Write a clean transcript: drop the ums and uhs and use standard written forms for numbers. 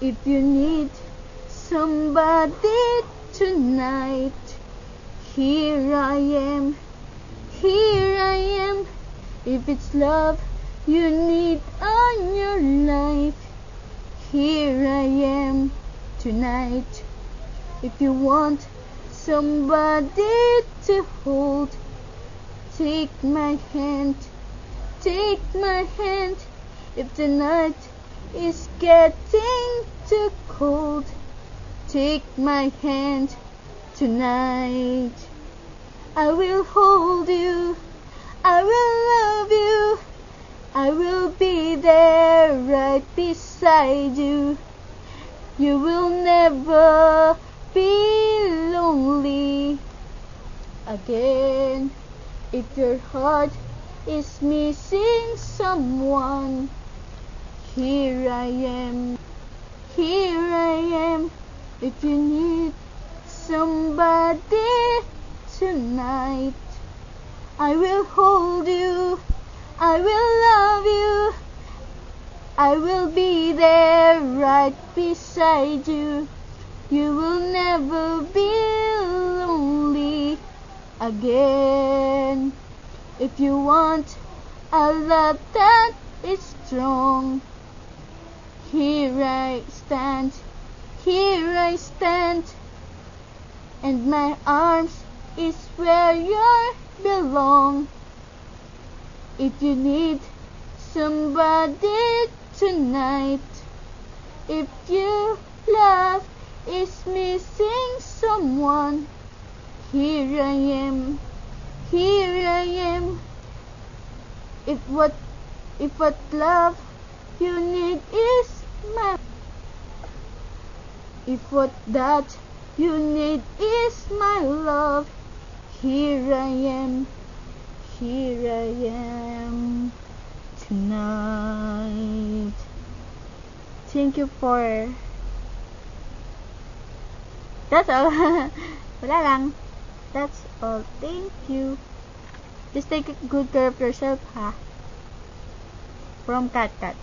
If you need somebody tonight, here I am, here I am. If it's love you need on your life, here I am tonight. If you want somebody to hold, take my hand, take my hand. If the night is getting too cold, take my hand tonight. I will hold you, I will love you, I will be there right beside you. You will never be lonely again. If your heart is missing someone, here I am, here I am. If you need somebody tonight, I will hold you, I will love you, I will be there right beside you. You will never be lonely again. If you want a love that is strong, here I stand, here I stand, and my arms is where you belong. If you need somebody tonight, if your love is missing someone, here I am, here I am. If what love you need is my, if what that you need is my love, here I am, here I am tonight. Thank you for... That's all. Wala lang. That's all. Thank you. Just take good care of yourself, ha? From Cat Cat.